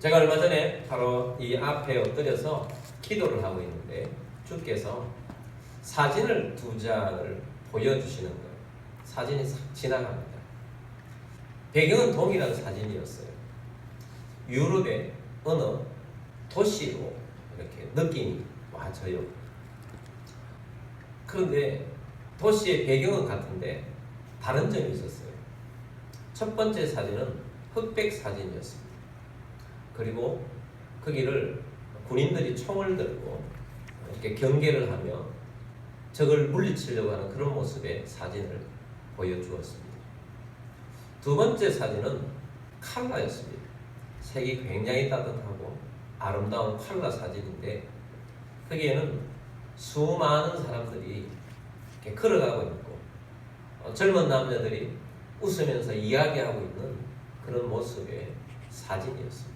제가 얼마 전에 바로 이 앞에 엎드려서 기도를 하고 있는데 주께서 사진을 2장을 보여주시는 거예요. 사진이 싹 지나갑니다. 배경은 동일한 사진이었어요. 유럽의 어느 도시로 이렇게 느낌이 와져요. 그런데 도시의 배경은 같은데 다른 점이 있었어요. 첫 번째 사진은 흑백 사진이었습니다. 그리고 거기를 군인들이 총을 들고 이렇게 경계를 하며 적을 물리치려고 하는 그런 모습의 사진을 보여주었습니다. 두 번째 사진은 칼라였습니다. 색이 굉장히 따뜻하고 아름다운 칼라 사진인데 거기에는 수많은 사람들이 이렇게 걸어가고 있고 젊은 남자들이 웃으면서 이야기하고 있는 그런 모습의 사진이었습니다.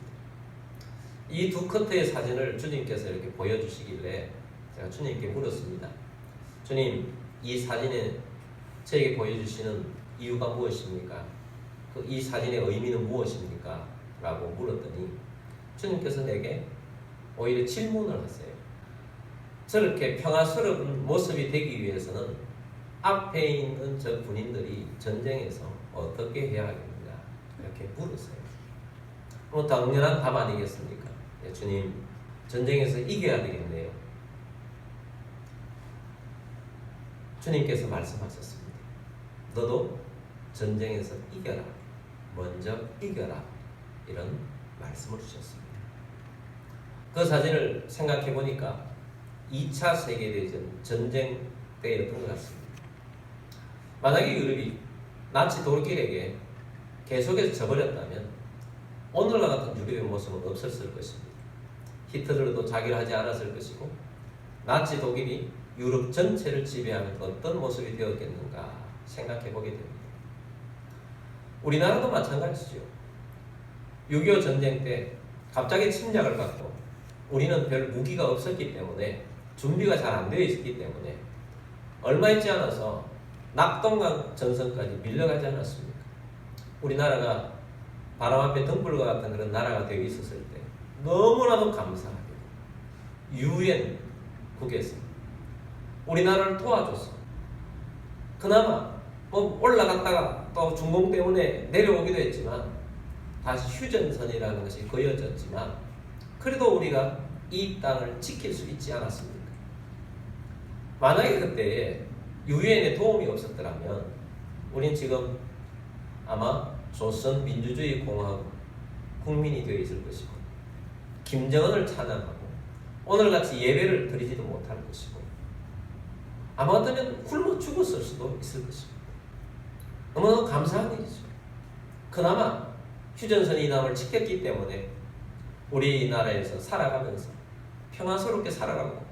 이 두 커트의 사진을 주님께서 이렇게 보여주시길래 제가 주님께 물었습니다. 주님, 이 사진에 저에게 보여주시는 이유가 무엇입니까? 이 사진의 의미는 무엇입니까? 라고 물었더니 주님께서 내게 오히려 질문을 하세요. 저렇게 평화스러운 모습이 되기 위해서는 앞에 있는 저 군인들이 전쟁에서 어떻게 해야 하겠느냐 이렇게 물으세요. 당연한 답 아니겠습니까? 네, 주님, 전쟁에서 이겨야 되겠네요. 주님께서 말씀하셨습니다. 너도 전쟁에서 이겨라. 먼저 이겨라. 이런 말씀을 주셨습니다. 그 사진을 생각해 보니까 2차 세계대전 전쟁 때였던 것 같습니다. 만약에 유럽이 나치 독일에게 계속해서 져버렸다면 오늘과 같은 유럽의 모습은 없었을 것입니다. 히틀러도 자기를 하지 않았을 것이고 나치 독일이 유럽 전체를 지배하면 어떤 모습이 되었겠는가 생각해 보게 됩니다. 우리나라도 마찬가지죠. 6.25 전쟁 때 갑자기 침략을 받고 우리는 별 무기가 없었기 때문에 준비가 잘 안 되어 있었기 때문에 얼마 있지 않아서 낙동강 전선까지 밀려가지 않았습니까? 우리나라가 바람 앞에 등불과 같은 그런 나라가 되어 있었을 때 너무나도 감사하게 유엔국에서 우리나라를 도와줘서 그나마 올라갔다가 또 중공 때문에 내려오기도 했지만 다시 휴전선이라는 것이 그어졌지만 그래도 우리가 이 땅을 지킬 수 있지 않았습니까? 만약에 그때 유엔의 도움이 없었더라면 우린 지금 아마 조선민주주의공화국 국민이 되어 있을 것이고 김정은을 찬양하고 오늘같이 예배를 드리지도 못할 것이고 아마 어쩌면 굶어 죽었을 수도 있을 것입니다. 너무나 감사한 일이죠. 그나마 휴전선이 이 땅을 지켰기 때문에 우리나라에서 살아가면서 평화스럽게 살아가고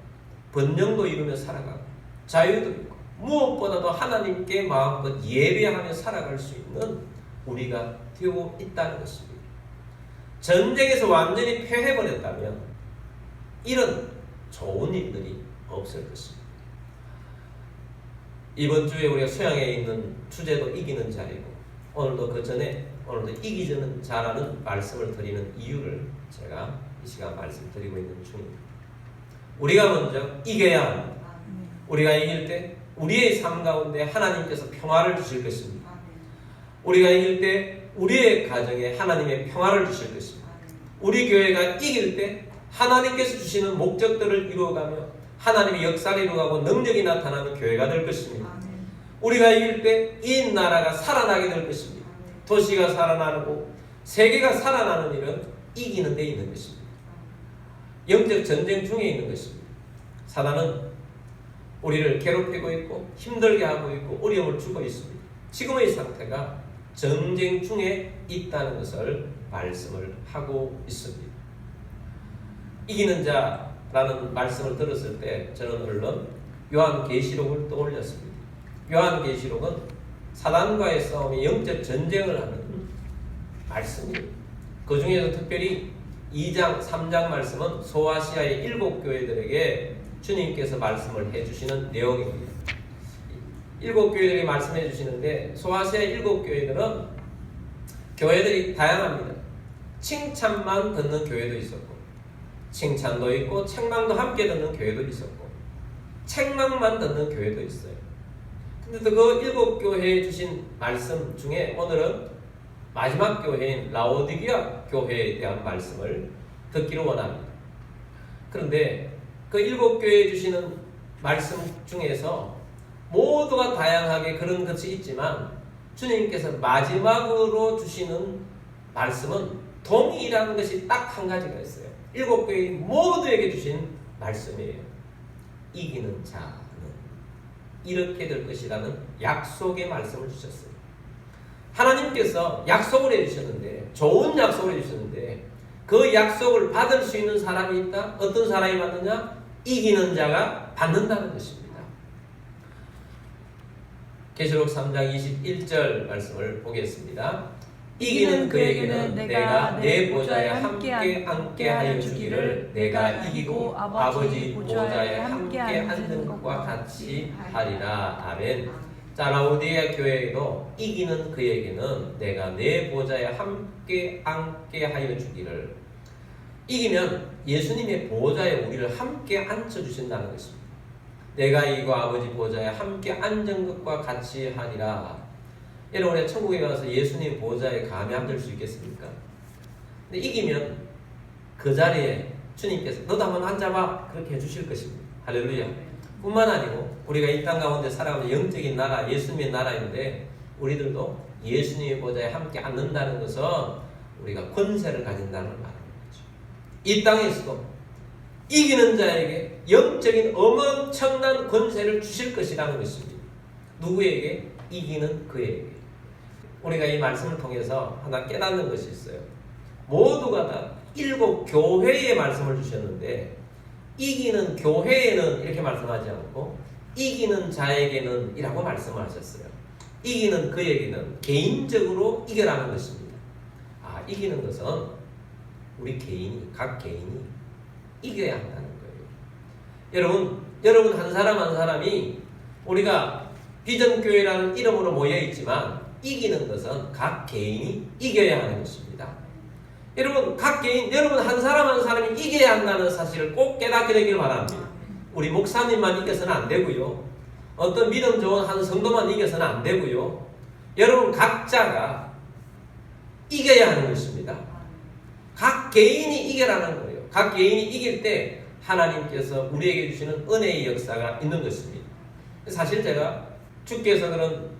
번영도 이루며 살아가고 자유도 있고 무엇보다도 하나님께 마음껏 예배하며 살아갈 수 있는 우리가 되고 있다는 것입니다. 전쟁에서 완전히 패해버렸다면 이런 좋은 일들이 없을 것입니다. 이번 주에 우리가 수양에 있는 주제도 이기는 자이고 오늘도 이기는 자라는 말씀을 드리는 이유를 제가 이 시간 말씀드리고 있는 중입니다. 우리가 먼저 이겨야 합니다. 우리가 이길 때 우리의 삶 가운데 하나님께서 평화를 주실 것입니다. 우리가 이길 때 우리의 가정에 하나님의 평화를 주실 것입니다. 우리 교회가 이길 때 하나님께서 주시는 목적들을 이루어가며 하나님의 역사를 이루어가고 능력이 나타나는 교회가 될 것입니다. 우리가 이길 때 이 나라가 살아나게 될 것입니다. 도시가 살아나고 세계가 살아나는 일은 이기는 데 있는 것입니다. 영적 전쟁 중에 있는 것입니다. 사단은 우리를 괴롭히고 있고 힘들게 하고 있고 어려움을 주고 있습니다. 지금의 상태가 전쟁 중에 있다는 것을 말씀을 하고 있습니다. 이기는 자라는 말씀을 들었을 때 저는 얼른 요한계시록을 떠올렸습니다. 요한계시록은 사단과의 싸움이 영적 전쟁을 하는 말씀이에요. 그 중에서 특별히 2장, 3장 말씀은 소아시아의 7교회들에게 주님께서 말씀을 해주시는 내용입니다. 7교회들에게 말씀해 주시는데 소아시아의 7교회들은 교회들이 다양합니다. 칭찬만 듣는 교회도 있었고, 칭찬도 있고 책망도 함께 듣는 교회도 있었고, 책망만 듣는 교회도 있어요. 근데 그 7교회에 주신 말씀 중에 오늘은 마지막 교회인 라오디게아 교회에 대한 말씀을 듣기를 원합니다. 그런데 그 7교회에 주시는 말씀 중에서 모두가 다양하게 그런 것이 있지만 주님께서 마지막으로 주시는 말씀은 동일한 것이 딱 한 가지가 있어요. 7교회 모두에게 주신 말씀이에요. 이기는 자는 이렇게 될 것이라는 약속의 말씀을 주셨어요. 하나님께서 약속을 해주셨는데, 좋은 약속을 해주셨는데 그 약속을 받을 수 있는 사람이 있다. 어떤 사람이 받느냐? 이기는 자가 받는다는 것입니다. 계시록 3장 21절 말씀을 보겠습니다. 이기는 그에게는 내가 내 보좌에 함께 앉게 하여 주기를 내가 이기고 아버지 보좌에 함께 앉은 것과 같이 하리라. 아멘. 자, 라오디게아 교회에도 이기는 그에게는 내가 내 보좌에 함께 앉게 하여 주기를. 이기면 예수님의 보좌에 우리를 함께 앉혀주신다는 것입니다. 내가 이기고 아버지 보좌에 함께 앉은 것과 같이 하리라. 여러분, 우리가 천국에 가서 예수님 보좌에 감히 앉을 수 있겠습니까? 근데 이기면 그 자리에 주님께서 너도 한번 앉아봐, 그렇게 해주실 것입니다. 할렐루야. 뿐만 아니고 우리가 이 땅 가운데 살아가는 영적인 나라, 예수님의 나라인데 우리들도 예수님의 보좌에 함께 앉는다는 것은 우리가 권세를 가진다는 말인 거죠. 이 땅에서도 이기는 자에게 영적인 엄청난 권세를 주실 것이라는 것입니다. 누구에게? 이기는 그에게. 우리가 이 말씀을 통해서 하나 깨닫는 것이 있어요. 모두가 다 7교회의 말씀을 주셨는데 이기는 교회에는 이렇게 말씀하지 않고 이기는 자에게는 이라고 말씀을 하셨어요. 이기는 그에게는 개인적으로 이겨라는 것입니다. 이기는 것은 우리 개인이, 각 개인이 이겨야 한다는 거예요. 여러분 한 사람 한 사람이 우리가 비전교회라는 이름으로 모여 있지만 이기는 것은 각 개인이 이겨야 하는 것입니다. 여러분 한 사람 한 사람이 이겨야 한다는 사실을 꼭 깨닫게 되길 바랍니다. 우리 목사님만 이겨서는 안 되고요. 어떤 믿음 좋은 한 성도만 이겨서는 안 되고요. 여러분 각자가 이겨야 하는 것입니다. 각 개인이 이겨라는 거예요. 각 개인이 이길 때 하나님께서 우리에게 주시는 은혜의 역사가 있는 것입니다. 사실 제가 주께서 그런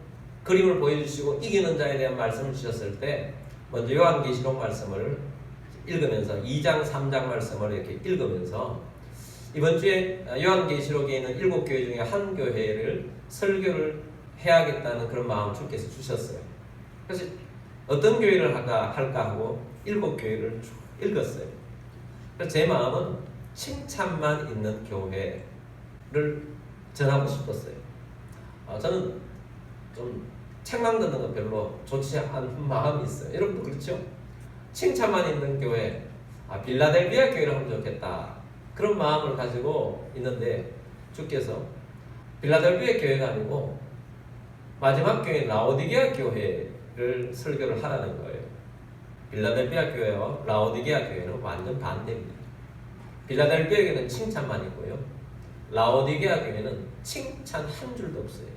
그림을 보여주시고 이기는 자에 대한 말씀을 주셨을 때 먼저 요한계시록 말씀을 읽으면서 2장 3장 말씀을 이렇게 읽으면서 이번 주에 요한계시록에 있는 7교회 중에 한 교회를 설교를 해야겠다는 그런 마음 주께서 주셨어요. 그래서 어떤 교회를 할까 하고 7교회를 쭉 읽었어요. 그래서 제 마음은 칭찬만 있는 교회를 전하고 싶었어요. 저는 좀 책망 듣는 거 별로 좋지 않은 마음이 있어요. 여러분도 그렇죠? 칭찬만 있는 교회, 빌라델비아 교회를 하면 좋겠다, 그런 마음을 가지고 있는데 주께서 빌라델비아 교회가 아니고 마지막 교회 라오디게아 교회를 설교를 하라는 거예요. 빌라델비아 교회와 라오디게아 교회는 완전 반대입니다. 빌라델비아 교회는 칭찬만 있고요, 라오디게아 교회는 칭찬 한 줄도 없어요.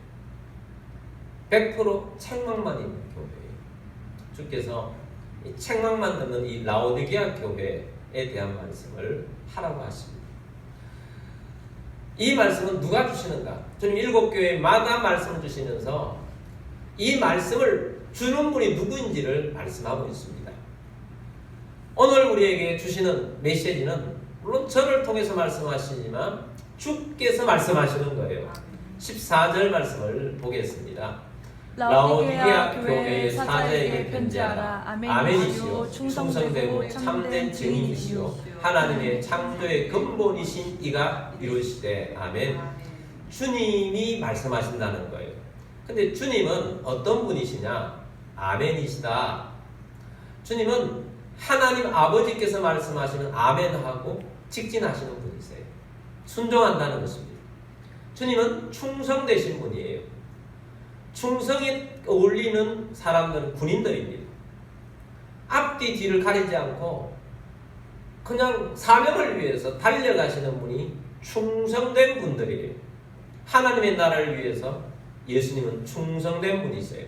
100% 책망만 있는 교회예요. 주께서 이 책망만 듣는 이 라오디게아 교회에 대한 말씀을 하라고 하십니다. 이 말씀은 누가 주시는가? 주님 7교회마다 말씀을 주시면서 이 말씀을 주는 분이 누구인지를 말씀하고 있습니다. 오늘 우리에게 주시는 메시지는 물론 저를 통해서 말씀하시지만 주께서 말씀하시는 거예요. 14절 말씀을 보겠습니다. 라오디게아 교회의 사자에게 편지하라. 아멘이시오. 충성되고 참된 증인이시오. 하나님의 창조의 근본이신 이가 이루시되 아멘. 주님이 말씀하신다는 거예요. 근데 주님은 어떤 분이시냐? 아멘이시다. 주님은 하나님 아버지께서 말씀하시는 아멘하고 직진하시는 분이세요. 순종한다는 것입니다. 주님은 충성되신 분이에요. 충성에 어울리는 사람들은 군인들입니다. 앞뒤 뒤를 가리지 않고 그냥 사명을 위해서 달려가시는 분이 충성된 분들이에요. 하나님의 나라를 위해서 예수님은 충성된 분이세요.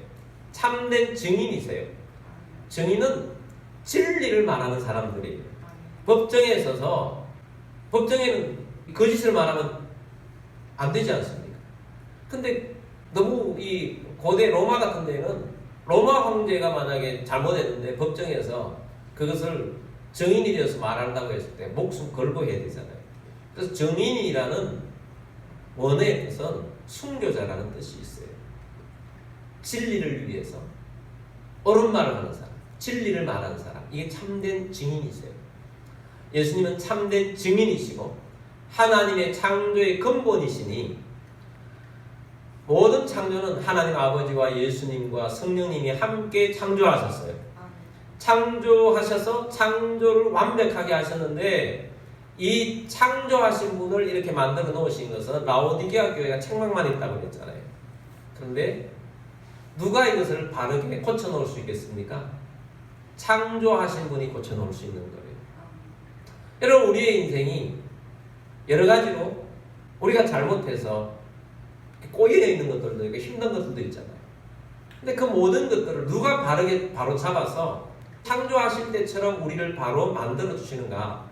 참된 증인이세요. 증인은 진리를 말하는 사람들이에요. 법정에 서서 법정에는 거짓을 말하면 안 되지 않습니까? 근데 너무 이 고대 로마 같은 데는 로마 황제가 만약에 잘못했는데 법정에서 그것을 증인이 되어서 말한다고 했을 때 목숨 걸고 해야 되잖아요. 그래서 증인이라는 원어의 뜻은 순교자라는 뜻이 있어요. 진리를 위해서 옳은 말을 하는 사람, 진리를 말하는 사람, 이게 참된 증인이세요. 예수님은 참된 증인이시고 하나님의 창조의 근본이시니 모든 창조는 하나님 아버지와 예수님과 성령님이 함께 창조하셨어요. 창조하셔서 창조를 완벽하게 하셨는데 이 창조하신 분을 이렇게 만들어 놓으신 것은 라오디게아 교회가 책망만 있다고 그랬잖아요. 그런데 누가 이것을 바르게 고쳐놓을 수 있겠습니까? 창조하신 분이 고쳐놓을 수 있는 거예요. 여러분, 우리의 인생이 여러 가지로 우리가 잘못해서 꼬여 있는 것들도 있고 힘든 것들도 있잖아요. 근데 그 모든 것들을 누가 바르게 바로 잡아서 창조하실 때처럼 우리를 바로 만들어 주시는가?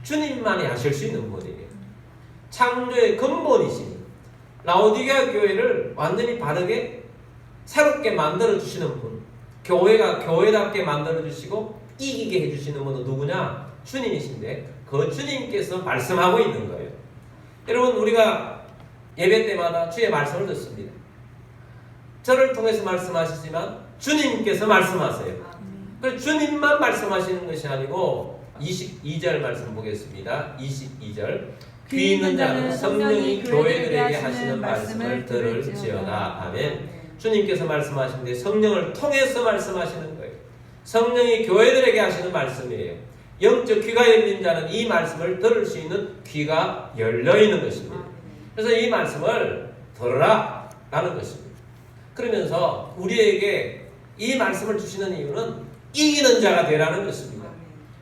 주님만이 하실 수 있는 분이에요. 창조의 근본이시니 라오디게아 교회를 완전히 바르게 새롭게 만들어 주시는 분, 교회가 교회답게 만들어 주시고 이기게 해 주시는 분은 누구냐? 주님이신데 그 주님께서 말씀하고 있는 거예요. 여러분, 우리가 예배 때마다 주의 말씀을 듣습니다. 저를 통해서 말씀하시지만 주님께서 말씀하세요. 그래서 주님만 말씀하시는 것이 아니고 22절 말씀 보겠습니다. 22절 귀 있는 자는 성령이 교회들에게 하시는 말씀을 들을지어다. 아멘. 주님께서 말씀하시는데 성령을 통해서 말씀하시는 거예요. 성령이 교회들에게 하시는 말씀이에요. 영적 귀가 열린 자는 이 말씀을 들을 수 있는 귀가 열려 있는 것입니다. 그래서 이 말씀을 들으라 라는 것입니다. 그러면서 우리에게 이 말씀을 주시는 이유는 이기는 자가 되라는 것입니다.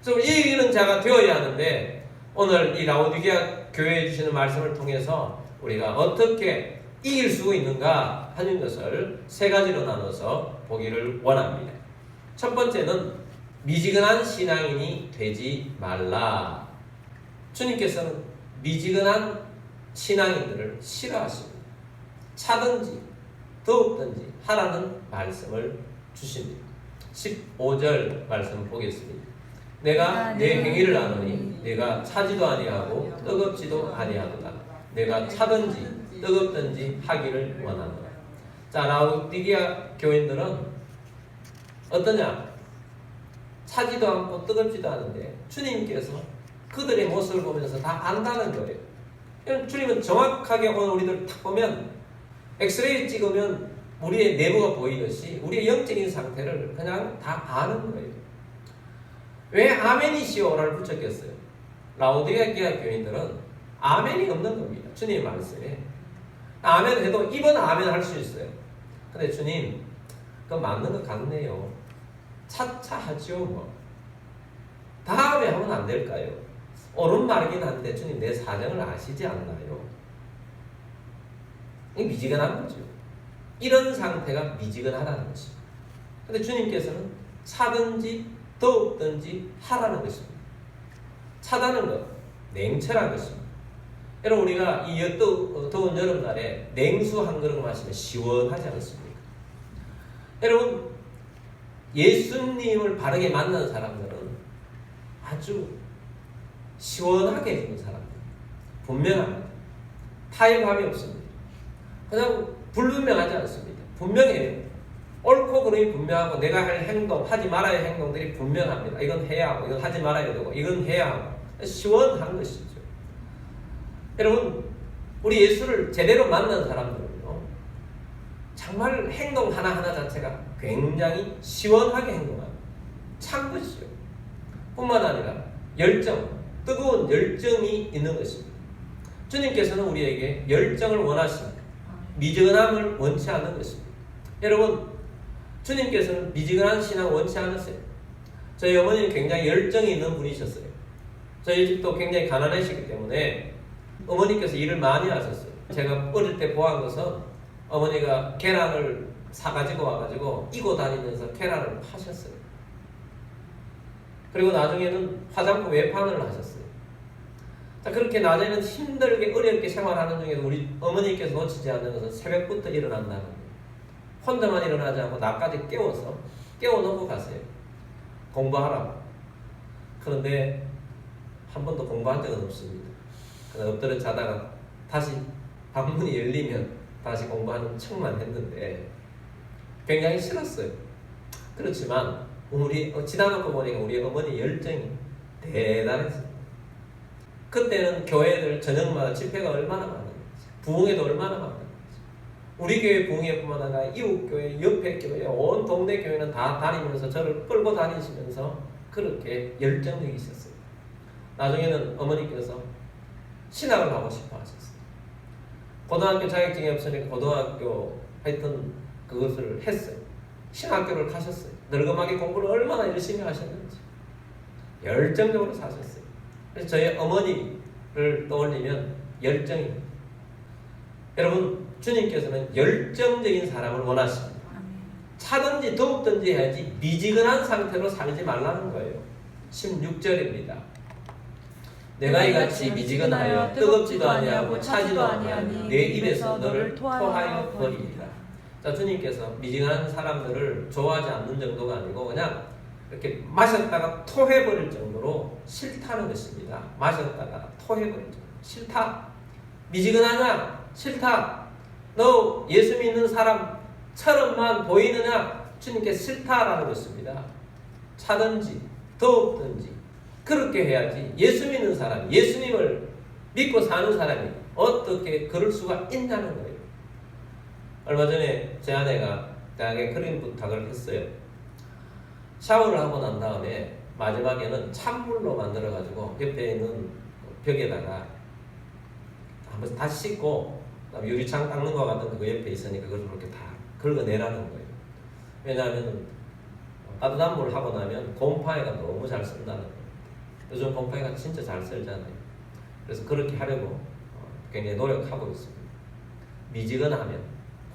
그래서 이기는 자가 되어야 하는데 오늘 이 라오디게아 교회에 주시는 말씀을 통해서 우리가 어떻게 이길 수 있는가 하는 것을 세 가지로 나눠서 보기를 원합니다. 첫 번째는 미지근한 신앙인이 되지 말라. 주님께서는 미지근한 신앙인들을 싫어하십니다. 차든지 더욱든지 하라는 말씀을 주십니다. 15절 말씀 보겠습니다. 내가 내 행위를 아노니 내가 차지도 아니하고 뜨겁지도 아니하도다. 내가 차든지 뜨겁든지 하기를 원하노라. 자, 라오디게아 교인들은 어떠냐? 차지도 않고 뜨겁지도 않은데 주님께서 그들의 모습을 보면서 다 안다는 거예요. 주님은 정확하게 오늘 우리들 딱 보면 엑스레이 찍으면 우리의 내부가 보이듯이 우리의 영적인 상태를 그냥 다 아는 거예요. 왜 아멘이시오라를 붙였겠어요? 라오디게아 교인들은 아멘이 없는 겁니다. 주님의 말씀에 아멘 해도 입은 아멘 할 수 있어요. 근데 주님 그거 맞는 것 같네요. 차차 하죠 뭐. 다음에 하면 안 될까요? 옳은 말이긴 한데 주님 내 사정을 아시지 않나요? 이게 미지근한 거죠. 이런 상태가 미지근하다는 것입니다. 근데 주님께서는 차든지 더욱든지 하라는 것입니다. 차다는 것, 냉철한 것입니다. 여러분, 우리가 이 더운 여름날에 냉수 한 그릇 마시면 시원하지 않습니까? 여러분, 예수님을 바르게 만난 사람들은 아주 시원하게 해주는 사람들, 분명합니다. 타협함이 없습니다. 그냥 불분명하지 않습니다. 분명해요. 옳고 그름이 분명하고 내가 할 행동, 하지 말아야 할 행동들이 분명합니다. 이건 해야 하고 이건 하지 말아야 되고 이건 해야 하고 시원한 것이죠. 여러분, 우리 예수를 제대로 만난 사람들은요, 정말 행동 하나하나 자체가 굉장히 시원하게 행동합니다. 찬 것이죠. 뿐만 아니라 열정, 뜨거운 열정이 있는 것입니다. 주님께서는 우리에게 열정을 원하십니다. 미지근함을 원치 않는 것입니다. 여러분, 주님께서는 미지근한 신앙 원치 않으세요. 저희 어머니는 굉장히 열정이 있는 분이셨어요. 저희 집도 굉장히 가난하시기 때문에 어머니께서 일을 많이 하셨어요. 제가 어릴 때 보아한 것은 어머니가 계란을 사가지고 와가지고 이고 다니면서 계란을 파셨어요. 그리고 나중에는 화장품 외판을 하셨어요. 자, 그렇게 낮에는 힘들게 어렵게 생활하는 중에도 우리 어머니께서 놓치지 않는 것은 새벽부터 일어난다는 거예요. 혼자만 일어나지 않고 나까지 깨워놓고 가세요. 공부하라고. 그런데 한 번도 공부한 적은 없습니다. 그냥 엎드려 자다가 다시 방문이 열리면 다시 공부하는 척만 했는데 굉장히 싫었어요. 그렇지만 지나놓고 보니까 우리 어머니 열정이 대단했어요. 그때는 교회들 저녁마다 집회가 얼마나 많은지, 부흥회도 얼마나 많은지, 우리 교회 부흥회뿐만 아니라 이웃교회, 옆에 교회, 온 동네 교회는 다 다니면서 저를 끌고 다니시면서 그렇게 열정적이셨어요. 나중에는 어머니께서 신학을 하고 싶어 하셨어요. 고등학교 자격증이 없으니까 고등학교 하여튼 그것을 했어요. 신학교를 가셨어요. 늙음하게 공부를 얼마나 열심히 하셨는지 열정적으로 사셨어요. 그래서 저희 어머니를 떠올리면 열정입니다. 여러분, 주님께서는 열정적인 사람을 원하십니다. 차든지 더웁든지 해야지 미지근한 상태로 살지 말라는 거예요. 16절입니다. 내가 이같이 미지근하여 뜨겁지도 아니하고 차지도 아니하니 내 입에서 너를 토하여 버리리라. 자, 주님께서 미지근한 사람들을 좋아하지 않는 정도가 아니고 그냥 이렇게 마셨다가 토해버릴 정도로 싫다는 것입니다. 마셨다가 토해버릴 정도. 싫다. 미지근하냐? 싫다. 너 예수 믿는 사람처럼만 보이느냐? 주님께 싫다라는 것입니다. 차든지 더웠든지 그렇게 해야지 예수 믿는 사람, 예수님을 믿고 사는 사람이 어떻게 그럴 수가 있냐는 거예요. 얼마 전에 제 아내가 대학에 그림 부탁을 했어요. 샤워를 하고 난 다음에 마지막에는 찬물로 만들어가지고 옆에 있는 벽에다가 한번 다시 씻고 유리창 닦는 것 같은 그거 옆에 있으니까 그걸 그렇게 다 긁어내라는 거예요. 왜냐하면 따뜻한 물을 하고 나면 곰팡이가 너무 잘 쓴다는 거예요. 요즘 곰팡이가 진짜 잘 쓸잖아요. 그래서 그렇게 하려고 굉장히 노력하고 있습니다. 미지근하면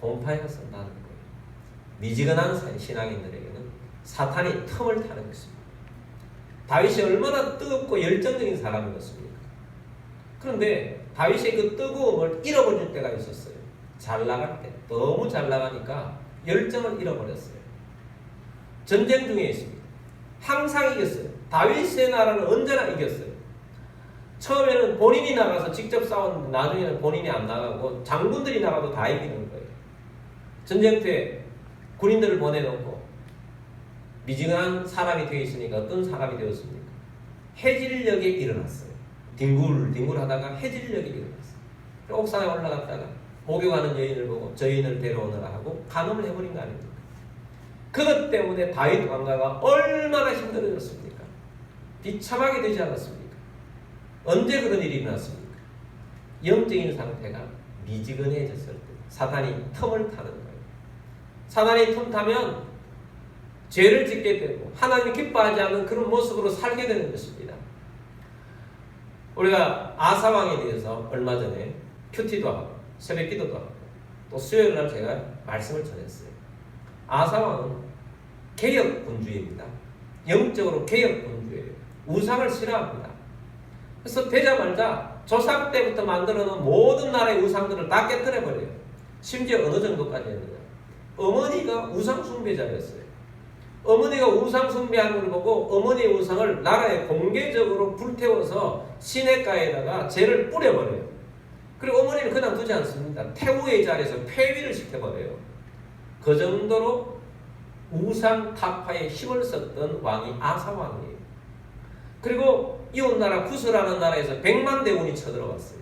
곰팡이가 쓴다는 거예요. 미지근한 신앙인들에게는 사탄이 틈을 타는 것입니다. 다윗이 얼마나 뜨겁고 열정적인 사람이었습니까? 그런데 다윗의 그 뜨거움을 잃어버릴 때가 있었어요. 잘 나갈 때 너무 잘 나가니까 열정을 잃어버렸어요. 전쟁 중에 있습니다. 항상 이겼어요. 다윗의 나라는 언제나 이겼어요. 처음에는 본인이 나가서 직접 싸웠는데 나중에는 본인이 안 나가고 장군들이 나가도 다 이기는 거예요. 전쟁터에 군인들을 보내놓고 미지근한 사람이 되어 있으니까 어떤 사람이 되었습니까? 해질녘에 일어났어요. 뒹굴 하다가 해질녘에 일어났어요. 옥상에 올라갔다가 목욕하는 여인을 보고 저 여인을 데려오느라 하고 간음을 해버린 거 아닙니까? 그것 때문에 다윗 왕가가 얼마나 힘들어졌습니까? 비참하게 되지 않았습니까? 언제 그런 일이 일어났습니까? 영적인 상태가 미지근해졌을 때 사탄이 틈을 타는 거예요. 사탄이 틈 타면 죄를 짓게 되고 하나님이 기뻐하지 않는 그런 모습으로 살게 되는 것입니다. 우리가 아사왕에 대해서 얼마 전에 큐티도 하고 새벽 기도도 하고 또 수요일 날 제가 말씀을 전했어요. 아사왕은 개혁군주입니다. 영적으로 개혁군주예요. 우상을 싫어합니다. 그래서 되자마자 조상 때부터 만들어 놓은 모든 나라의 우상들을 다 깨뜨려버려요. 심지어 어느 정도까지 했느냐. 어머니가 우상 숭배자였어요. 어머니가 우상 숭배하는 걸 보고 어머니의 우상을 나라에 공개적으로 불태워서 시냇가에다가 재를 뿌려버려요. 그리고 어머니는 그냥 두지 않습니다. 태우의 자리에서 폐위를 시켜버려요. 그 정도로 우상 타파에 힘을 썼던 왕이 아사왕이에요. 그리고 이웃나라 구스라는 나라에서 100만 대군이 쳐들어왔어요.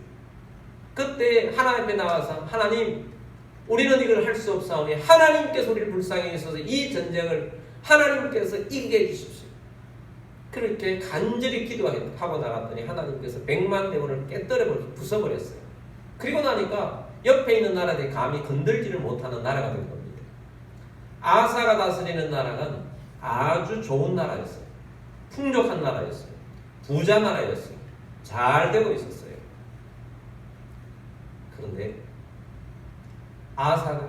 그때 하나님 앞에 나와서 하나님, 우리는 이걸 할 수 없사오니 하나님께서 우리를 불쌍히 여기셔서 이 전쟁을 하나님께서 이기게 해주십시오. 그렇게 간절히 기도하고 나갔더니 하나님께서 100만 대군을 깨뜨려 부숴버렸어요. 그리고 나니까 옆에 있는 나라들이 감히 건들지를 못하는 나라가 된 겁니다. 아사가 다스리는 나라는 아주 좋은 나라였어요. 풍족한 나라였어요. 부자 나라였어요. 잘 되고 있었어요. 그런데 아사가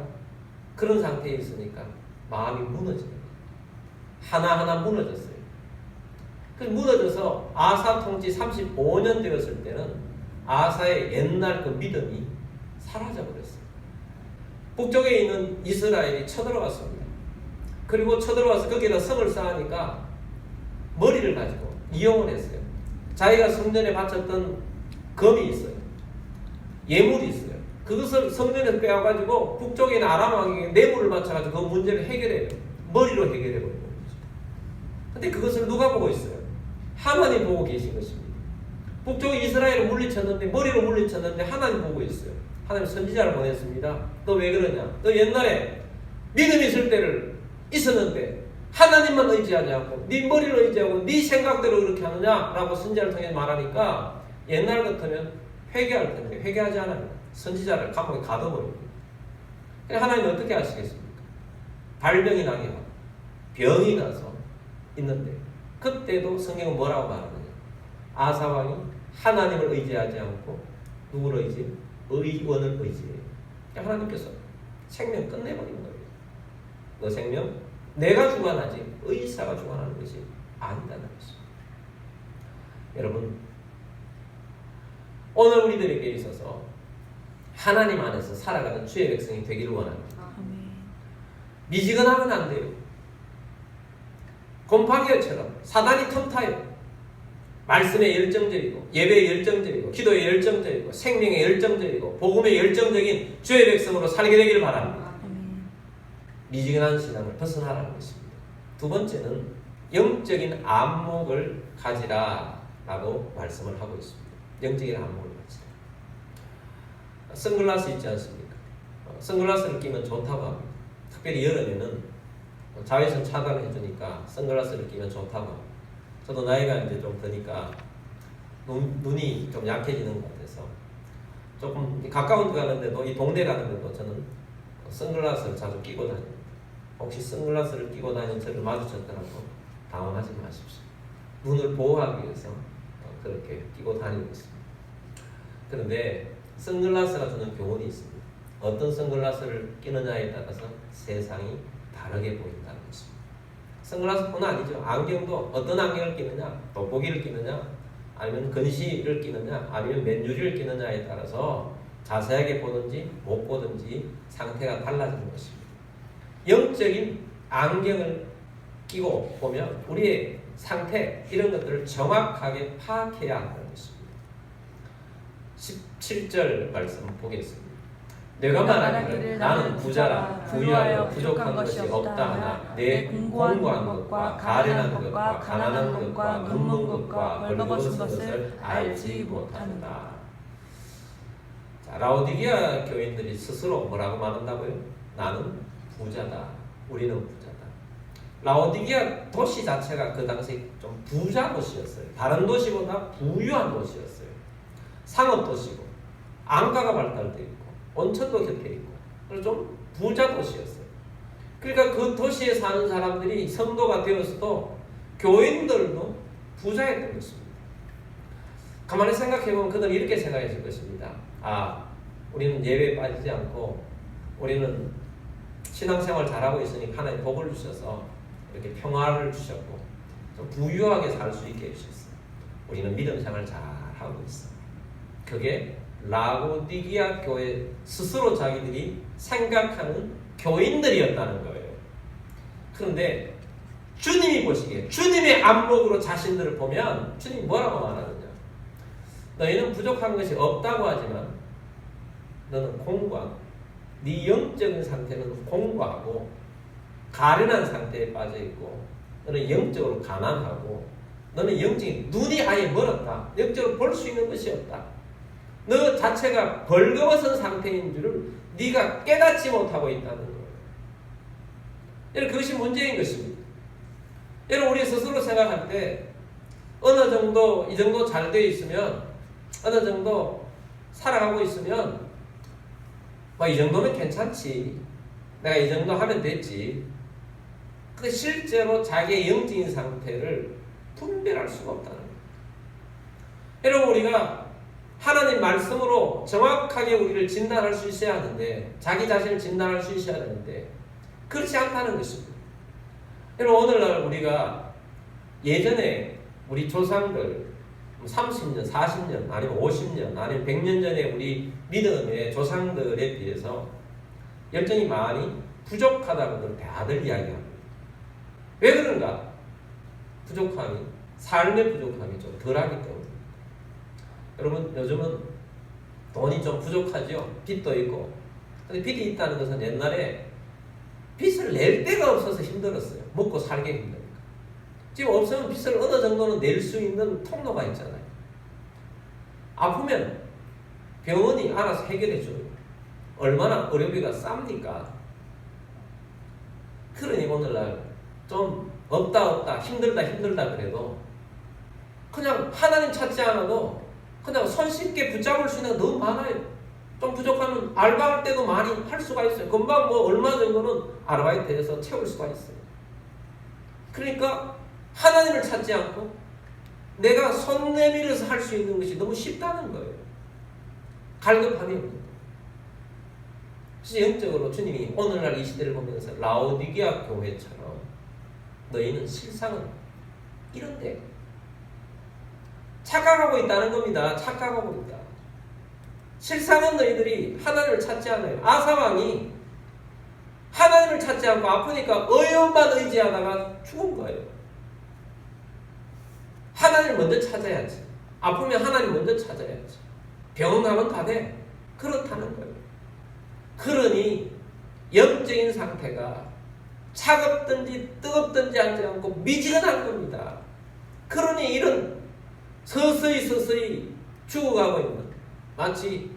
그런 상태에 있으니까 마음이 무너집니다. 하나하나 무너졌어요. 그래서 무너져서 아사 통치 35년 되었을 때는 아사의 옛날 그 믿음이 사라져버렸어요. 북쪽에 있는 이스라엘이 쳐들어왔습니다. 그리고 쳐들어와서 거기에다 성을 쌓으니까 머리를 가지고 이용을 했어요. 자기가 성전에 바쳤던 금이 있어요. 예물이 있어요. 그것을 성전에서 빼와가지고 북쪽에 있는 아람 왕에게 뇌물을 바쳐가지고 그 문제를 해결해요. 머리로 해결해버리는 거죠. 근데 그것을 누가 보고 있어요? 하나님 보고 계신 것입니다. 북쪽에 이스라엘을 물리쳤는데, 머리로 물리쳤는데 하나님 보고 있어요. 하나님 선지자를 보냈습니다. 너 왜 그러냐? 너 옛날에 믿음이 있을 때를 있었는데 하나님만 의지하지 않고 네 머리를 의지하고 네 생각대로 그렇게 하느냐? 라고 선지자를 통해 말하니까 옛날 같으면 회개할 텐데 회개하지 않아요. 선지자를 감옥에 가둬버립니다. 하나님 어떻게 하시겠습니까? 발병이 나게 하고 병이 나서 있는데 그때도 성경은 뭐라고 말하느냐? 아사왕이 하나님을 의지하지 않고 누구를 의지해요? 의원을 의지해요. 하나님께서 생명 끝내버린 거예요. 너 생명 내가 주관하지 의사가 주관하는 것이 아니다는 것입니다. 여러분, 오늘 우리들에게 있어서 하나님 안에서 살아가는 주의 백성이 되기를 원합니다. 미지근하면 안 돼요. 곰팡이처럼 사단이 틈타요. 말씀에 열정적이고 예배에 열정적이고 기도에 열정적이고 생명에 열정적이고 복음에 열정적인 주의 백성으로 살게 되기를 바랍니다. 미지근한 신앙을 벗어나라는 것입니다. 두 번째는 영적인 안목을 가지라라고 말씀을 하고 있습니다. 영적인 안목을 가지라. 선글라스 있지 않습니까? 선글라스를 끼면 좋다고 합니다. 특별히 여름에는 자외선 차단을 해주니까 선글라스를 끼면 좋다고 합니다. 저도 나이가 이제 좀 드니까 눈이 좀 약해지는 것 같아서 조금 가까운 데 가는데도 이 동네 가는데도 저는 선글라스를 자주 끼고 다닙니다. 혹시 선글라스를 끼고 다니는 저를 마주쳤더라도 당황하지 마십시오. 눈을 보호하기 위해서 그렇게 끼고 다니고 있습니다. 그런데 선글라스가 주는 교훈이 있습니다. 어떤 선글라스를 끼느냐에 따라서 세상이 다르게 보인다는 것입니다. 선글라스뿐 아니죠. 안경도 어떤 안경을 끼느냐, 돋보기를 끼느냐, 아니면 근시를 끼느냐, 아니면 맨유리를 끼느냐에 따라서 자세하게 보든지 못 보든지 상태가 달라지는 것입니다. 영적인 안경을 끼고 보면 우리의 상태 이런 것들을 정확하게 파악해야 한다는 것입니다. 17절 말씀 보겠습니다. 내가 말하기를 나는 부자라 부유하여 부족한 것이 없다 하나 내 공고한 것과 가련한 것과 가난한 것과 눈먼 것과 벌거벗은 것을 알지 못한다. 자, 라오디게아 교인들이 스스로 뭐라고 말한다고요? 나는 부자다. 우리는 부자다. 라오디게아 도시 자체가 그 당시 좀 부자 도시였어요. 다른 도시보다 부유한 도시였어요. 상업 도시고 안가가 발달되어 있고 온천도 곁에 있고 그래서 좀 부자 도시였어요. 그러니까 그 도시에 사는 사람들이 성도가 되었어도 교인들도 부자였던 것입니다. 가만히 생각해보면 그들은 이렇게 생각했을 것입니다. 아, 우리는 예배에 빠지지 않고 우리는 신앙생활 잘하고 있으니 하나님 복을 주셔서 이렇게 평화를 주셨고 좀 부유하게 살 수 있게 해주셨어요. 우리는 믿음생활 잘하고 있어요. 그게 라오디게아 교회 스스로 자기들이 생각하는 교인들이었다는 거예요. 그런데 주님이 보시기에 주님의 안목으로 자신들을 보면 주님이 뭐라고 말하느냐? 너희는 부족한 것이 없다고 하지만 너는 공고하고 네 영적인 상태는 공고하고 가련한 상태에 빠져있고 너는 영적으로 가난하고 너는 영적인 눈이 아예 멀었다. 영적으로 볼 수 있는 것이 없다. 너 자체가 벌거벗은 상태인 줄을 네가 깨닫지 못하고 있다는 거예요. 여러분 그것이 문제인 것입니다. 여러분 우리 스스로 생각할 때 어느 정도 이 정도 잘 되어 있으면 어느 정도 살아가고 있으면 뭐 이 정도면 괜찮지. 내가 이 정도 하면 됐지. 근데 실제로 자기의 영적인 상태를 분별할 수가 없다는 거예요. 여러분, 우리가 하나님 말씀으로 정확하게 우리를 진단할 수 있어야 하는데, 자기 자신을 진단할 수 있어야 하는데 그렇지 않다는 것입니다. 여러분, 오늘날 우리가 예전에 우리 조상들 30년, 40년, 아니면 50년, 아니면 100년 전에 우리 믿음의 조상들에 비해서 열정이 많이 부족하다고 다들 이야기합니다. 왜 그런가? 부족함이, 삶의 부족함이 좀 덜하기 때문에. 여러분, 요즘은 돈이 좀 부족하죠. 빚도 있고. 근데 빚이 있다는 것은 옛날에 빚을 낼 데가 없어서 힘들었어요. 먹고 살기 힘드니까. 지금 없으면 빚을 어느 정도는 낼 수 있는 통로가 있잖아요. 아프면 병원이 알아서 해결해줘요. 얼마나 의료비가 쌉니까? 그러니 오늘날 좀 없다 힘들다 그래도 그냥 하나님 찾지 않아도 그냥 손쉽게 붙잡을 수 있는 게 너무 많아요. 좀 부족하면 알바할 때도 많이 할 수가 있어요. 금방 뭐 얼마 정도는 아르바이트해서 채울 수가 있어요. 그러니까 하나님을 찾지 않고 내가 손 내밀어서 할 수 있는 것이 너무 쉽다는 거예요. 갈급함이 없는 거예요. 그래서 영적으로 주님이 오늘날 이 시대를 보면서 라오디게아 교회처럼 너희는 실상은 이런데 착각하고 있다는 겁니다. 착각하고 있다. 실상은 너희들이 하나님을 찾지 않아요. 아사왕이 하나님을 찾지 않고 아프니까 의원만 의지하다가 죽은 거예요. 하나님을 먼저 찾아야지. 아프면 하나님 먼저 찾아야지. 병원 가면 다 돼. 그렇다는 거예요. 그러니 영적인 상태가 차갑든지 뜨겁든지 하지 않고 미지근한 겁니다. 그러니 이런 서서히 죽어가고 있는, 마치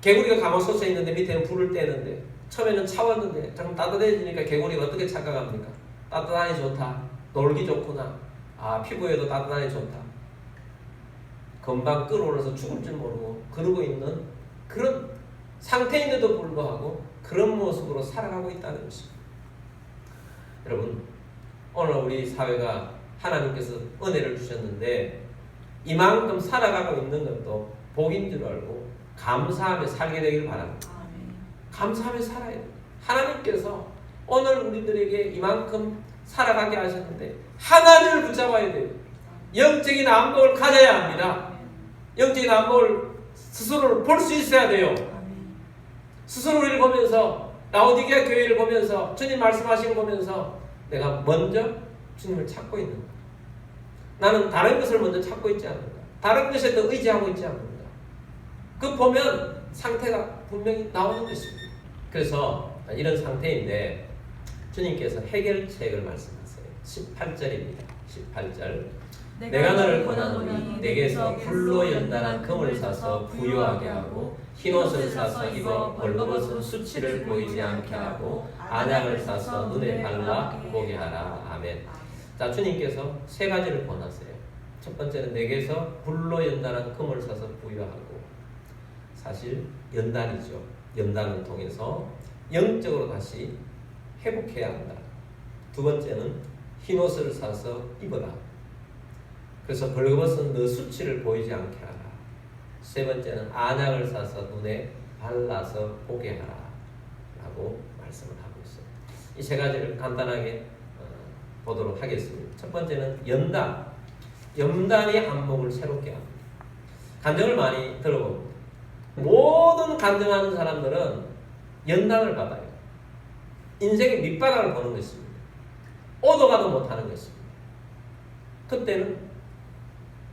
개구리가 가마솥에 있는데 밑에는 불을 떼는데 처음에는 차웠는데 조금 따뜻해지니까 개구리가 어떻게 착각합니까? 따뜻하니 좋다. 놀기 좋구나. 아, 피부에도 따뜻하니 좋다. 금방 끓어올라서 죽을 줄 모르고 그러고 있는 그런 상태인데도 불구하고 그런 모습으로 살아가고 있다는 것입니다. 여러분, 오늘 우리 사회가 하나님께서 은혜를 주셨는데 이만큼 살아가고 있는 것도 복인 줄 알고 감사하며 살게 되길 바랍니다. 감사하며 살아야 돼요. 하나님께서 오늘 우리들에게 이만큼 살아가게 하셨는데 하나님을 붙잡아야 돼요. 영적인 안목을 가져야 합니다. 영적인 안목을 스스로를 볼 수 있어야 돼요. 스스로를 보면서 라오디게아 교회를 보면서 주님 말씀하신 거 보면서 내가 먼저 주님을 찾고 있는 거야. 나는 다른 것을 먼저 찾고 있지 않는다. 다른 것에 더 의지하고 있지 않는다. 그 보면 상태가 분명히 나오는 것입니다. 그래서 이런 상태인데 주님께서 해결책을 말씀하세요. 18절입니다. 18절. 내가 너를 권하노니 내게서 불로 연단한 금을 사서 부유하게 하고 흰옷을 사서 입어 벌거벗은 수치를 보이지 않게 하고 안약을 사서 눈에 발라 보게 하라. 아멘. 자, 주님께서 세 가지를 권하세요. 첫 번째는 내게서 불로 연단한 금을 사서 부유하고, 사실 연단이죠. 연단을 통해서 영적으로 다시 회복해야 한다. 두 번째는 흰옷을 사서 입어라. 그래서 벌거벗은 너 수치를 보이지 않게 하라. 세 번째는 안약을 사서 눈에 발라서 보게 하라 라고 말씀을 하고 있어요. 이 세 가지를 간단하게 보도록 하겠습니다. 첫 번째는 연단. 연단이 안목을 새롭게 합니다. 간증을 많이 들어봅니다. 모든 간증하는 사람들은 연단을 받아요. 인생의 밑바닥을 보는 것입니다. 오도 가도 못하는 것입니다. 그때는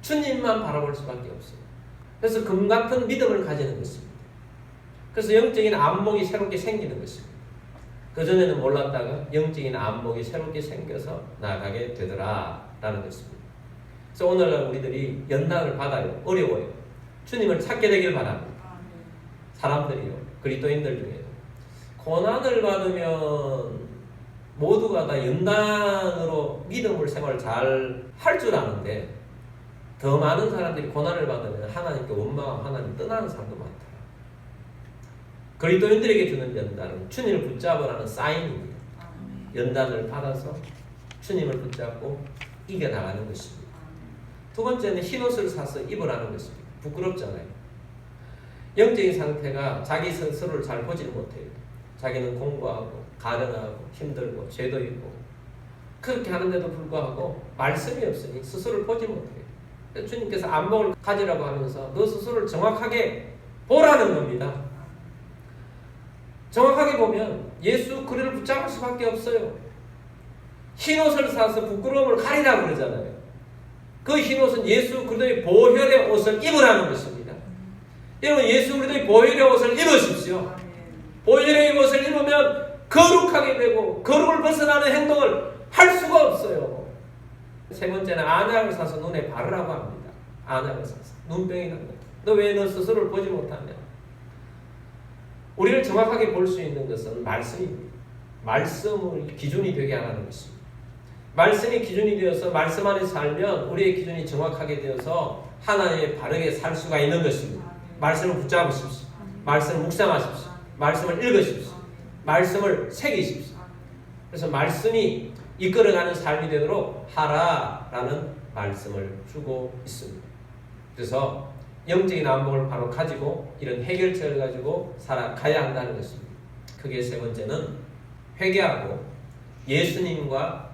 주님만 바라볼 수밖에 없어요. 그래서 금같은 믿음을 가지는 것입니다. 그래서 영적인 안목이 새롭게 생기는 것입니다. 그전에는 몰랐다가 영적인 안목이 새롭게 생겨서 나아가게 되더라라는 것입니다. 그래서 오늘날 우리들이 연단을 받아요. 어려워요. 주님을 찾게 되길 바랍니다. 사람들이요. 그리스도인들 중에도 고난을 받으면 모두가 다 연단으로 믿음을 생활 잘 할 줄 아는데 더 많은 사람들이 고난을 받으면 하나님께 원망하고 하나님 떠나는 사람도 많다. 그리스도인들에게 주는 연단은 주님을 붙잡으라는 사인입니다. 연단을 받아서 주님을 붙잡고 이겨나가는 것입니다. 두 번째는 흰옷을 사서 입으라는 것입니다. 부끄럽잖아요. 영적인 상태가 자기 스스로를 잘 보지 못해요. 자기는 공부하고 가련하고 힘들고 죄도 있고 그렇게 하는데도 불구하고 말씀이 없으니 스스로를 보지 못해요. 주님께서 안목을 가지라고 하면서 너 스스로를 정확하게 보라는 겁니다. 정확하게 보면 예수 그리스도를 붙잡을 수밖에 없어요. 흰옷을 사서 부끄러움을 가리라고 그러잖아요. 그 흰옷은 예수 그리스도의 보혈의 옷을 입으라는 것입니다. 여러분 예수 그리스도의 보혈의 옷을 입으십시오. 보혈의 옷을 입으면 거룩하게 되고 거룩을 벗어나는 행동을 할 수가 없어요. 세 번째는 안약을 사서 눈에 바르라고 합니다. 안약을 사서 눈병이 난다. 너 왜 너 스스로를 보지 못하냐? 우리를 정확하게 볼 수 있는 것은 말씀입니다. 말씀을 기준이 되게 하라는 것입니다. 말씀이 기준이 되어서 말씀 안에 살면 우리의 기준이 정확하게 되어서 하나님의 바르게 살 수가 있는 것입니다. 말씀을 붙잡으십시오. 말씀을 묵상하십시오. 말씀을 읽으십시오. 말씀을 새기십시오. 그래서 말씀이 이끌어가는 삶이 되도록 하라라는 말씀을 주고 있습니다. 그래서 영적인 안목을 바로 가지고 이런 해결책을 가지고 살아가야 한다는 것입니다. 그게 세 번째는 회개하고 예수님과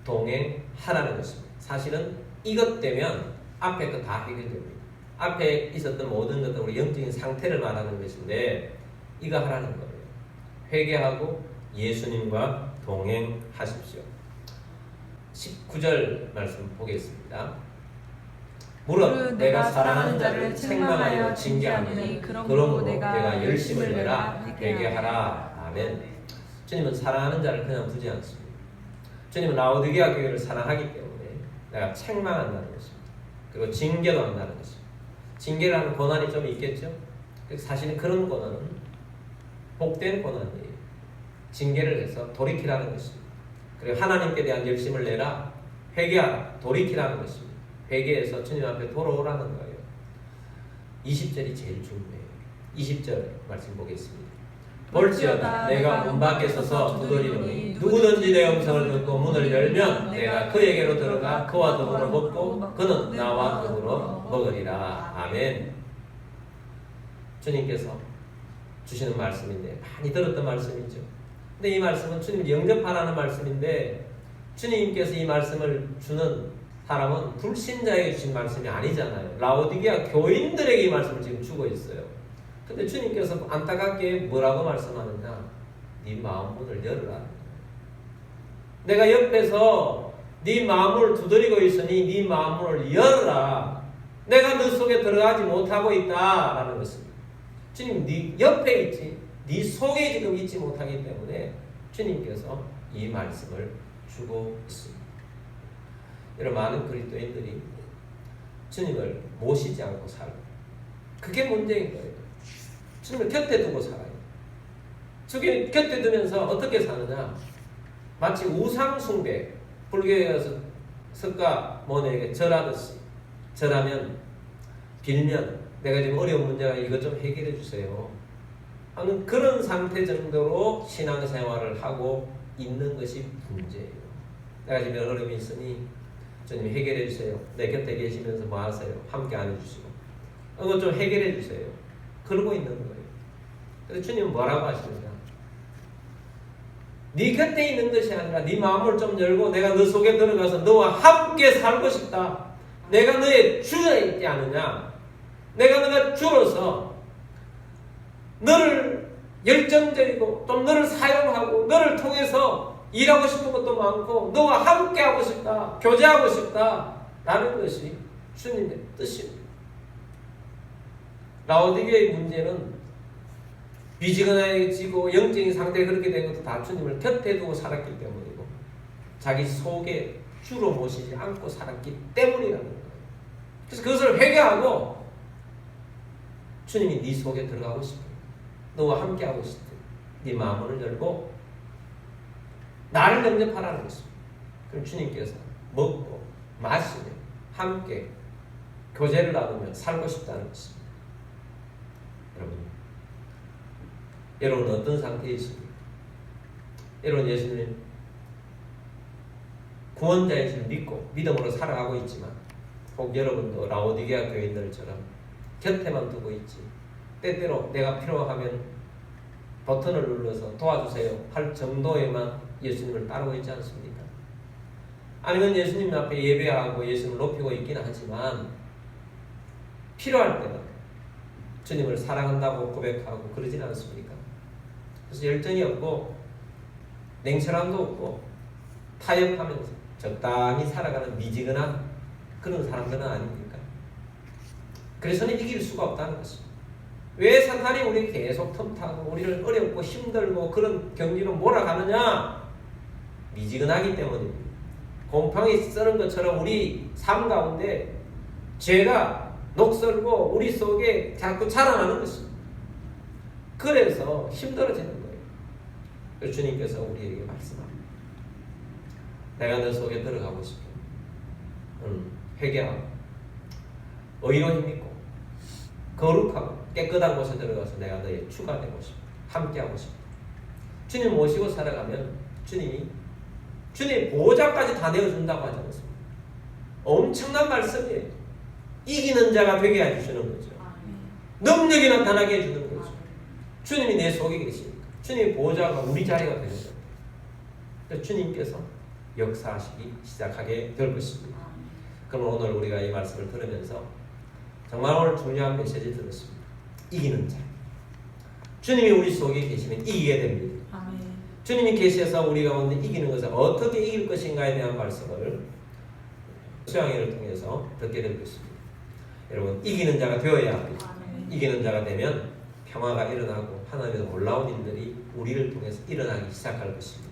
동행하라는 것입니다. 사실은 이것 되면 앞에 거 다 해결됩니다. 앞에 있었던 모든 것들 우리 영적인 상태를 말하는 것인데 이거 하라는 거예요. 회개하고 예수님과 동행하십시오. 19절 말씀 보겠습니다. 무릇 내가 사랑하는 자를 책망하여 징계하노니 그러므로 내가 열심을 내라 회개하라. 아멘. 주님은 사랑하는 자를 그냥 두지 않습니다. 주님은 라오디게아 교회를 사랑하기 때문에 내가 책망한다는 것입니다. 그리고 징계도 한다는 것입니다. 징계를 하는 권한이 좀 있겠죠? 사실은 그런 권한은 복된 권한이에요. 징계를 해서 돌이키라는 것입니다. 그리고 하나님께 대한 열심을 내라, 회개하라, 돌이키라는 것입니다. 회개해서 주님 앞에 돌아오라는 거예요. 20절이 제일 중요해요. 20절 말씀 보겠습니다. 볼지어다 내가 문 밖에 서서 두드리노니 누구든지 내 음성을 듣고 문을 열면 내가 그에게로 들어가 그와 더불어 먹고 그는 나와 더불어 먹으리라. 아멘. 주님께서 주시는 말씀인데 많이 들었던 말씀이죠. 근데 이 말씀은 주님을 영접하라는 말씀인데 주님께서 이 말씀을 주는 사람은 불신자에게 주신 말씀이 아니잖아요. 라오디게아 교인들에게 이 말씀을 지금 주고 있어요. 근데 주님께서 안타깝게 뭐라고 말씀하느냐? 네 마음 문을 열어라. 내가 옆에서 네 마음을 두드리고 있으니 네 마음을 열어라. 내가 너 속에 들어가지 못하고 있다라는 것입니다. 주님 네 옆에 있지, 네 속에 지금 있지 못하기 때문에 주님께서 이 말씀을 주고 있습니다. 여러분 많은 그리스도인들이 주님을 모시지 않고 살고 그게 문제인 거예요. 주님을 곁에 두고 살아요. 주님 곁에 두면서 어떻게 사느냐? 마치 우상숭배, 불교에 가서 석가 모니에게 절하듯이 절하면 빌면 내가 지금 어려운 문제가 이것 좀 해결해 주세요 하는 그런 상태 정도로 신앙생활을 하고 있는 것이 문제예요. 내가 지금 어려움이 있으니 주님 해결해 주세요. 내 곁에 계시면서 뭐 하세요? 함께 안 해주시고 이거 좀 해결해 주세요. 그러고 있는 거예요. 그래서 주님은 뭐라고 하시느냐? 네 곁에 있는 것이 아니라 네 마음을 좀 열고 내가 너 속에 들어가서 너와 함께 살고 싶다. 내가 너의 주가 있지 않느냐? 내가 너가 주로서 너를 열정적이고 또 너를 사용하고 너를 통해서 일하고 싶은 것도 많고 너와 함께 하고 싶다. 교제하고 싶다. 라는 것이 주님의 뜻입니다. 라오디게아의 문제는 비지근해지고 영적인 상태가 그렇게 된 것도 다 주님을 곁에 두고 살았기 때문이고 자기 속에 주로 모시지 않고 살았기 때문이라는 거예요. 그래서 그것을 회개하고 주님이 네 속에 들어가고 싶어. 너와 함께 하고 싶어. 네 마음을 열고 나를 영접하라는 것입니다. 그럼 주님께서 먹고 마시며 함께 교제를 나누며 살고 싶다는 것입니다. 여러분 어떤 상태에 있습니까? 여러분 예수님 구원자의 줄 믿고 믿음으로 살아가고 있지만 혹 여러분도 라오디게아 교인들처럼 곁에만 두고 있지 때때로 내가 필요하면 버튼을 눌러서 도와주세요 할 정도에만 예수님을 따르고 있지 않습니까? 아니면 예수님 앞에 예배하고 예수님을 높이고 있기는 하지만 필요할 때는 주님을 사랑한다고 고백하고 그러지는 않습니까? 그래서 열정이 없고 냉철함도 없고 타협하면서 적당히 살아가는 미지근한 그런 사람들은 아닙니까? 그래서는 이길 수가 없다는 것입니다. 왜 사탄이 우리 계속 틈타고 우리를 어렵고 힘들고 그런 경지로 몰아가느냐? 미지근하기 때문입니다. 곰팡이 쓰는 것처럼 우리 삶 가운데 죄가 녹슬고 우리 속에 자꾸 자라나는 것입니다. 그래서 힘들어지는 거예요. 주님께서 우리에게 말씀합니다. 내가 너 속에 들어가고 싶어. 회개하고 의로 힘있고 거룩하고 깨끗한 곳에 들어가서 내가 너의 주가 되고 싶어. 함께하고 싶어. 주님 모시고 살아가면 주님이 주님의 보호자까지 다 내어준다고 하지 않습니까? 엄청난 말씀이에요. 이기는 자가 되게 해주시는 거죠. 능력이 나타나게 해주는 거죠. 주님이 내 속에 계시니까 주님의 보호자가 우리 자리가 되는 거예요. 그래서 주님께서 역사하시기 시작하게 될 것입니다. 그럼 오늘 우리가 이 말씀을 들으면서 정말 오늘 중요한 메시지 들었습니다. 이기는 자. 주님이 우리 속에 계시면 이기게 됩니다. 아멘. 주님이 계셔서 우리 가운데 이기는 것을 어떻게 이길 것인가에 대한 말씀을 수양회를 통해서 듣게 될 것입니다. 여러분 이기는 자가 되어야 합니다. 아멘. 이기는 자가 되면 평화가 일어나고 하나님의 놀라운 일들이 우리를 통해서 일어나기 시작할 것입니다.